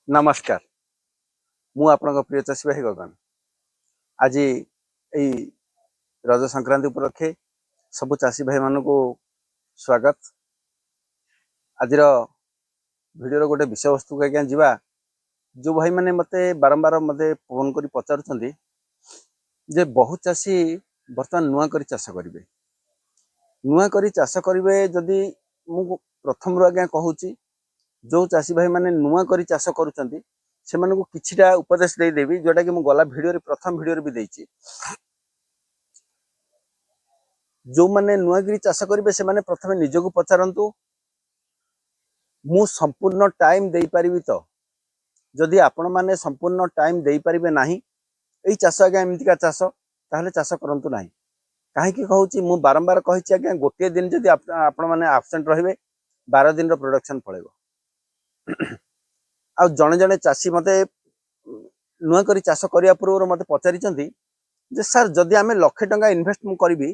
नमस्कार मु आपन प्रिय चाषी भाई गगन आज यही रज संक्रांति उपलक्षे सबु चाषी भाई मान को स्वागत। आज वीडियो गोटे विषय वस्तु को आज्ञा जो भाई मैंने मते बारंबार मते फोन कर पचार जे बहुत चाषी बर्तमान नुआ कर चाष करेंगे नुआ कर चाष करेंगे जदि मु प्रथम आज्ञा कहूँ जो चाषी भाई मैंने नुआ कर चाष करुँच से किछिटा उपदेश देदेवी जोटा कि गला भिडियो प्रथम भिडियो भी देछि। जो मैंने नुआगिरी चाष करेंगे से मैंने प्रथम निजक पचारतु मु संपूर्ण टाइम दे पारिबी तो जदि आपण मैंने संपूर्ण टाइम दे पारिबे नाही एई चाष आज्ञा एमतिका चाष ताहले चाष करंतु नाही। काहे कि कहूची मु बारंबार कहिछि आज्ञा गोटे दिन जदि आपण मैंने आब्सेंट रहिबे 12 दिन रो प्रोडक्शन पळेबो। आ जणे जणे चाषी मते नुआ करी चाष करिया पूर्व मते पचारिचंती जे सर जदि आमे लाख टंका इन्वेस्ट मु करबी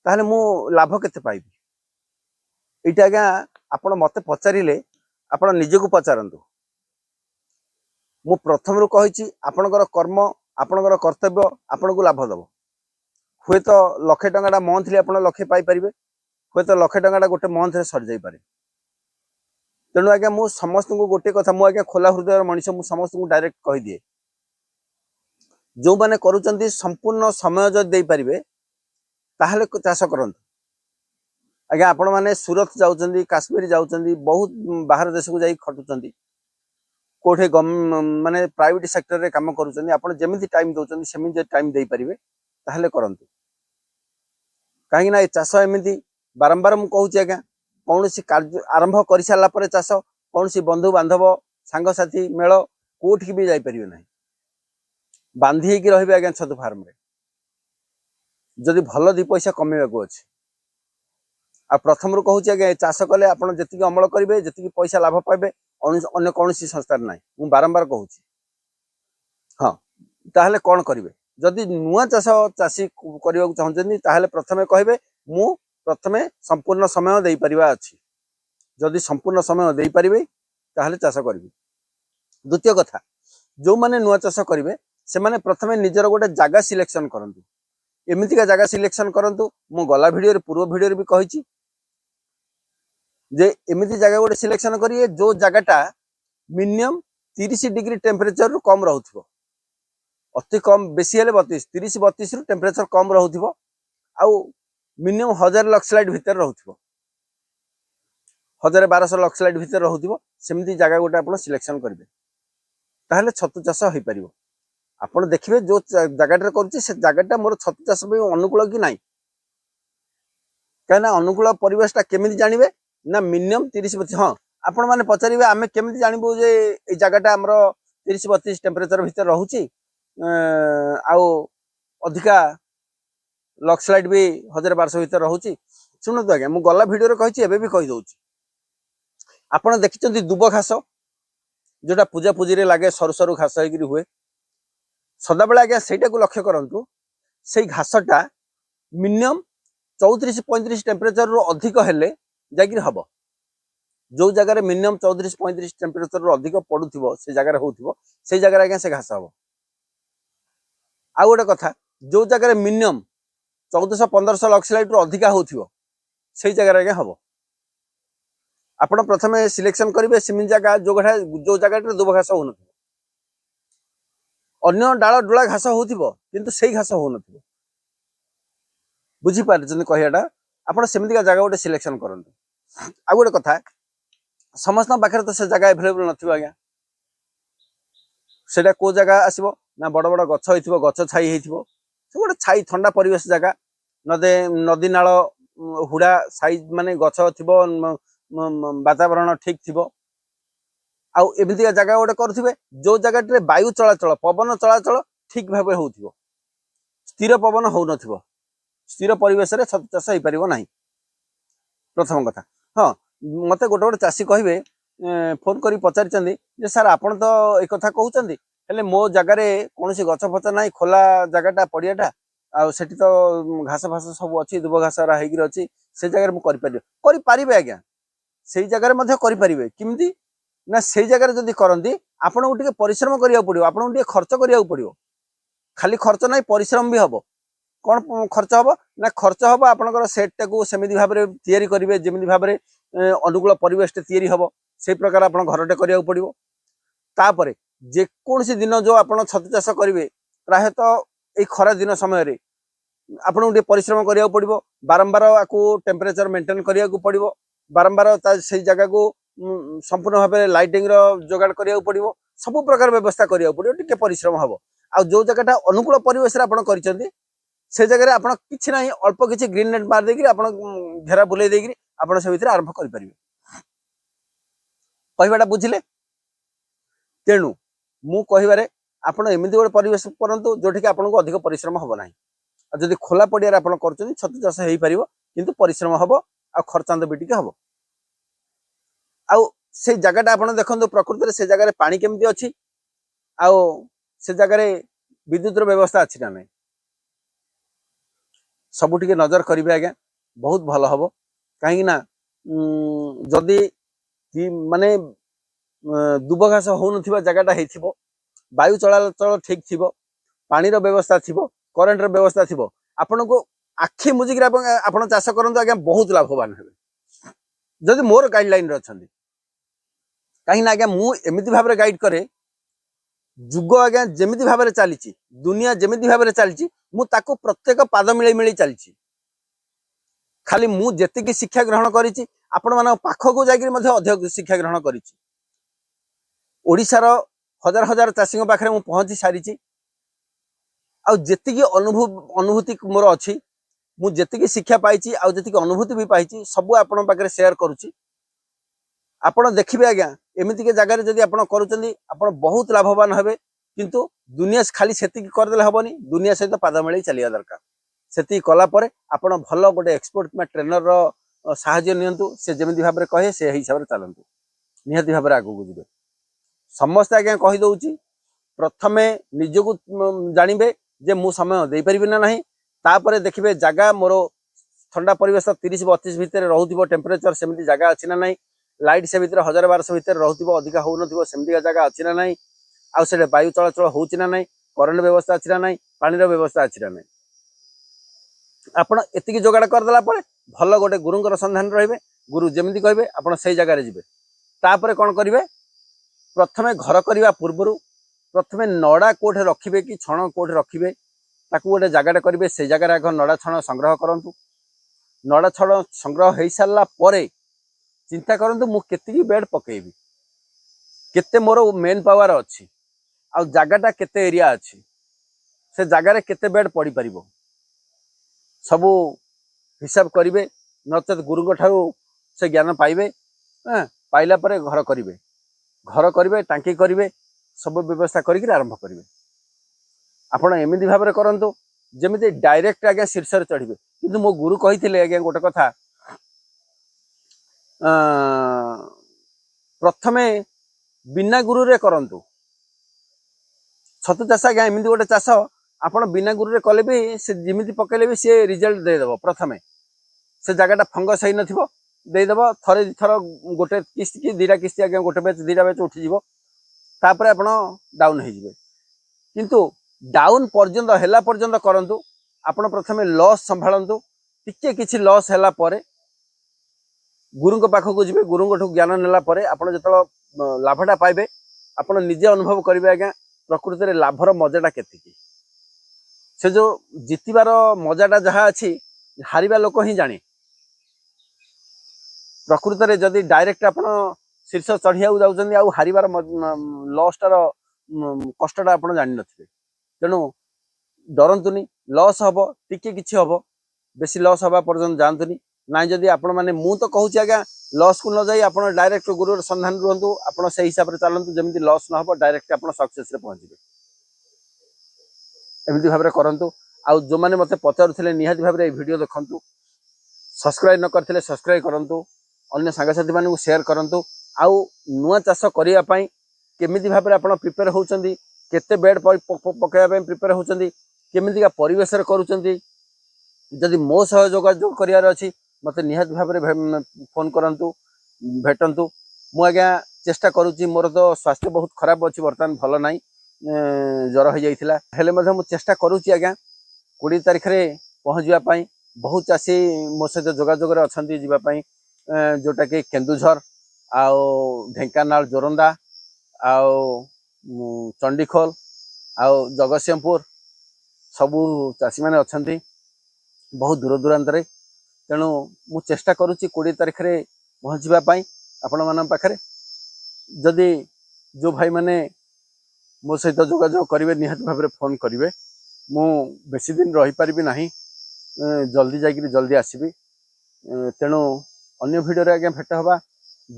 ताहले मु लाभ केते पाइबी। एटा आज्ञा आपण मते पचारिले आपण निजको पचारंतु। मु प्रथम रु कहिछि आपणकर कर्म आपणकर कर्तव्य आपनको लाभ दबो। हुए तो लाख टंकाटा मंथली आपण लाख पाई परिबे हुए तो लाख टंकाटा गोटे मंथ रे सर जाई पारे। तेणु आज्ञा मु समस्त को गोटे कथा मु आज्ञा खोला हृदय मनुष्य मु समस्त को डायरेक्ट कहि दिए जो माने करूचंती संपूर्ण समय जदि दे पारिबे ताहले चाष करंतु। आज्ञा आपण माने सूरत जाउचंती काश्मीर जाउचंती बहुत बाहर देश को जाई खटुचंती कोठे माने प्राइवेट सेक्टर रे काम करूचंती आपण जेमिति टाइम दोचंती सेमिति टाइम दे पारिबे ताहले करंतु। काहे ना ए चाष एमिति बारंबार मु कहूची आज्ञा कौन सी कार्य आरंभ कर सारा पर चाष कौन सी बंधु बांधव सांग साथी मेल कोठी भी जाई परिबे नाही बांधी होगी रहिबे आज्ञा छतु फार्म रे जदि भल दी पैसा कमेवा को अछि। आ प्रथम रु कहूची आज्ञा चाष कले आपण जति अमल करिवे जति पैसा लाभ पाइबे अन्य कौन सी संस्था नाही मु बारंबार कहूची। हां ताहले कोन करिवे जदि नुआ चाष चाषी करिवा चाहछन्ती ताहले प्रथमे कहिबे मु प्रथमे संपूर्ण समय दे परिबा अछि। जदि संपूर्ण समय दे परिबे ताहले चाष करिवे। द्वितीय कथा जो माने नुआ चाष करिवे से माने प्रथमे निजर गोटे जागा सिलेक्शन करंतु। एमितिका जागा सिलेक्शन करंतु मु गला वीडियो रे पूर्व वीडियो रे भी कहिछि जे एमिति जागा गोटे सिलेक्शन करिए जो जागाटा मिनिमम 30 डिग्री टेम्परेचर रु कम रहउथिबो। अति कम बेसी हेले 32 30 32 रु टेम्परेचर कम रहउथिबो आउ मिनिमम 1000 लक्स लाइट भीतर रहउथिबो 1200 लक्स लाइट भीतर रहउथिबो सेमिति जागा गोटे आपण सिलेक्शन करिवे ताहले छतु चाष होई परिबो। आपण देखिबे जो जगाटा करूची से जगाटा मोर छतु चाष पे अनुकूल कि नाही कहना अनुकूल परिवेशटा केमिति जानिबे ना मिनिमम 30 32 हां आपण माने पचारिबे आमे केमिति जानिबो जे ए जगाटा हमरो 30 32 टेम्परेचर भीतर रहउची आउ अधिका लक्स लाइट भी 1200 भीतर रहउची। सुनतु आज्ञा मु गला वीडियो रे कहिछि एबे भी कहि दउची आपण देखिचंती दुब घास जोटा पूजा पूजी रे लागे सरू सरू घास हेगिरी हुए सदा बेला आज्ञा सेटा को लक्ष्य करंतु सेई घासटा मिनिमम 34 35 टेम्परेचर रो अधिक हेले जागिर हबो। जो जगह रे मिनिमम 34 35 टेम्परेचर रो अधिक पडुथिबो से जगह रे होउथिबो से जगह रे आज्ञा से घास हबो। आ गोटे कथा जो जगह रे मिनिमम 1400 1500 लक्स लाइट रो अधिका होउथिबो से जगह रे आज्ञा हबो। आपण प्रथमे सिलेक्शन करिवे सिमिन जगह जो जगह रे दुब घास होउन अन्य डाल डोला घास होउथिबो किंतु सेई घास होउन बुझी पारछन कहियाटा आपण सेमितिका जगह गोटे सिलेक्शन करंतु। आ गोटे कथा समस्त पाखरे तो से जगह अवेलेबल नथिबो आज्ञा सेटा को जगह आसीबो ना बड़ बड़ गछ होइथिबो गछ छाई हेइथिबो से गोटे छाई ठंडा परिवेश जगह नदी नाल हुड़ा साइज माने गछ थिबो वातावरण ठीक थिबो आउ एमितिका जगह गोटे करुथिबे जो जगह वायु चलाचल पवन चलाचल ठीक भाव होउथिबो स्थिर पवन हो नथिबो स्थिर परिवेश रे छतु चाष होई परिबो नाही। प्रथम कथा हां मते गोटे गोटे चाषी कहिबे फोन करी पचारिचंदी जे सर आपण तो एक कथा कहउचंदी हेले मो जगह रे कोनोसी गछ फछ नाही खोला जगहटा पडियाटा आ सेठी तो घास फास सब अछि दुब घास रा हेगिर अछि से जगह रे मु करि परिबे आज्ञा सेई जगह रे मध्ये करि परिबे किमिति ना से जगह जदि करती आपको टे परिश्रम करा पड़ो आपको टे खर्च करा पड़ो खाली खर्च ना परिश्रम भी हम कौन खर्च हम ना खर्च हम आपंकर सेटा को सेमती भाव में करेंगे जमी भाव में अनुकूल परिवेश या हम से प्रकार आप घरटे करा पड़ो तापर जेकोसी दिन जो आप छतु चाष करेंगे प्रायतः ये खरा दिन समय आपको टे परिश्रम करा पड़ो बारंबार आपको टेम्परेचर मेंटेन करा पड़ो बारंबार से जगह को संपूर्ण भाव में लाइटिंग जोगाड़ करा पड़ो सब प्रकार व्यवस्था करा पड़ो टे परिश्रम हम आ जो जगह अनुकूल परिवेश कर से जगह आप कि ना अल्प किसी ग्रीन नेट मार देकर आप घेरा बुले देकर आप से भीतर आरंभ करेंगे कहवाटा बुझिले तेणु मु कहबारे आपण एमती गोटे परिवेश करंतु जोठी कि आपको अधिक परिश्रम हम ना जदि खोला पड़िया आप कर छतु चाष हो पार कि परिश्रम हम आ खर्चांत भी टे हम आउ से जगह आप देखो प्रकृति से जगह पानी केमती अच्छी आउ से जगह विद्युत व्यवस्था अच्छी ना नहीं सबू टिके नजर करेंगे आज्ञा बहुत भल हम कहीं जदि माने दुबघास हो जगहटा हो वायु चलाचल ठीक थी पानी व्यवस्था थी करेन्ट व्यवस्था थी आपण को आखि मुझिक आप चाष करूँ आज्ञा बहुत लाभवान हे जदि मोर गाइडलाइन अच्छा कहीं आज्ञा मुझे भाव में गाइड करे जुग आज्ञा जमी भाव में चली दुनिया जमी भाव में चली मुझे प्रत्येक पाद मिले मिले चली खाली मुझे शिक्षा ग्रहण करी आपण मान पाखक जाकर अधिक शिक्षा ग्रहण करी ओडिशार हजार हजार चाषी पाखे मुझे पहुंची सारी आती अनुभूति मोर अच्छी मुझे शिक्षा पाई आती अनुभूति भी पाई सब आपण पाखे सेयार करुच्ची आपण देखिए आज्ञा एमती जगह जब आप कर बहुत लाभवान हे किंतु दुनिया खाली से करदे हेनी दुनिया सहित पाद मिले चलिया दरकार से कलापर आप भल गोटे एक्सपर्ट ट्रेनर साहाय्य नियंतु से जमी भाव में कहे से हिसाब से चलतु निहाती भाव में आगू जी समस्ते आज्ञा कहीदे प्रथमे निजक जानवे जे मु समय दे पारि ना नहीं तापर देखिए जगह मोर ठंडा परिवेश 30-32 भितर रोथ टेम्परेचर सेमती जगह अच्छी ना नहीं लाइट से भीतर 1000-1200 भितर रोथ अधिका हो सेमती जगह अच्छी ना नहीं आउ वायु चलाचल हो ना करेन्ट व्यवस्था अच्छी ना नहीं पानी व्यवस्था अच्छी ना नहीं आपड़ एति जोगाड़ करदेला भल गोटे गुरुंर संधान रे गुरु जमी कहे आप जगार जी तापर कौन करेंगे प्रथमे घर करने पूर्वर प्रथमे नड़ा कोठे रखिए कि छण कोठे रखिए ताकू गोटे जगह करेंगे से जगह आग नड़ा छण संग्रह करूँ नड़ा छण संग्रह हो सारा चिंता करूँ मुझे बेड पकेबी केते मोर मेन पावर अच्छी आ जगहटा केते एरिया अच्छी से जगार केते बेड पड़ पार सबू हिसाब करेंगे नचेत गुरु ठारू से ज्ञान पाइबे पाइला परे घर करेंगे टांकी करेंगे सब व्यवस्था करके आरंभ करेंगे आपड़ एमती भाव में करूँ जमी डायरेक्ट आज्ञा शीर्ष चढ़े कि मो गुरु कही आज्ञा गोटे कथा प्रथमे बिना गुरु रे करंतु छतु चाष आज्ञा एमती गोटे चाष आप बिना गुरु रे कले भी से जिमिति पकेले भी सी रिजल्ट देदेव प्रथमे से जगहटा फंगस हो नदेव थरे थर गोटे किस्त कि दीटा किस्ती आज्ञा गोटे बैच दीटा बैच उठीज तापर आप डाउन हो किंतु डाउन पर्यंत है पर्यंत करंतु आपण प्रथमे लॉस संभालतु टिके किछि लॉस हैला परे गुरु पाखक जी गुरु ज्ञान नेला परे आपण जो लाभटा पाइबे आपण निजे अनुभव करेंगे आज्ञा प्रकृति में लाभर मजाटा केति से जो जितबार मजाटा जहाँ अच्छी हारिबा लोक ही जाने प्रकृति में जदि डायरेक्ट आप शीर्ष चढ़िया जाऊँ आउ हारिबार लॉसटार कष्टटा आप जान नथिबे तेणु डरंतुनी लॉस हम टिके किछि हम बेसी लॉस हवा पर्यंत जानतुनी ना जदि आपण माने मु तो कहूँ आज्ञा लॉस को न जाई आपण डायरेक्ट गुरु संधान रुहतु आपण से हिसाब से चलतु जमी लॉस न हो डायरेक्ट आप सक्सेस रे पहुँचे एमती भाव में करंतु आउ जो मैंने मत पचारुले निहाती भाव में वीडियो देखंतु सब्सक्राइब न करथिले सब्सक्राइब करंतु अन्य सांगसाथी मानू शेयर करंतु आउ नुआ चाष करिया पई केमिति भाव में आप प्रिपेयर होउचंदी केते बेड पकेया पई प्रिपेयर होउचंदी केमितिका परिवेश रे करूचंदी जदि मो सह जोगाजोग करियार अछि मते निहाती भाव में फोन करंतु भेटंतु मु आज्ञा चेष्टा करुच्ची मोर तो स्वास्थ्य बहुत खराब अच्छी बर्तमान भल ना ज्वर हो जाइला हेले मु चेष्टा करुच्ची आज्ञा 20 तारिख में पहुँचापी बहुत चाषी मो सहित जोगाजोग अच्छा जावाई जोटा कि केन्दुझर आउ ढेंकानाल जोरंदा आउ चंडीखोल आउ जगतसिंहपुर सबू चाषी मैंने अच्छा बहुत दूर दूरांत तेणु मु चेष्टा करुच्ची 20 तारिख में पहुँचापी आपण मान पाखे जदि जो भाई मैंने मो सहित जोगाजोग करेंगे निहत भाव में फोन करेंगे मु बेसी दिन रही पारिबी नहीं जल्दी जाकि जल्दी आसबि तेणु अन्य भिडियो आज्ञा भेट हवा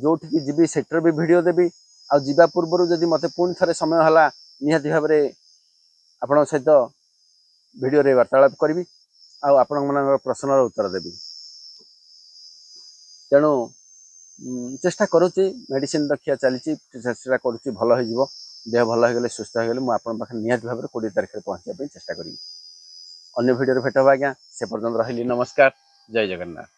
जोठी जीवी सेटर भी भिडियो देवी आ जीवा पूर्व जदि मत पुणी थे समय है निहत भाव में आपण सहित भिडियो रे वार्तालाप करी आपण मान प्रश्नर उत्तर देवी तेणु चेष्टा करुच्ची मेडिसिन रखिया चली चेष्टा करुच्ची भल हो देह भल हो सुस्थ हो गले मुझे निहत भाव में 20 तारिख में पहुँचापी चेष्टा करी अन्य भिडियो भेट हवा आज्ञा से पर्यंत रही नमस्कार जय जगन्नाथ।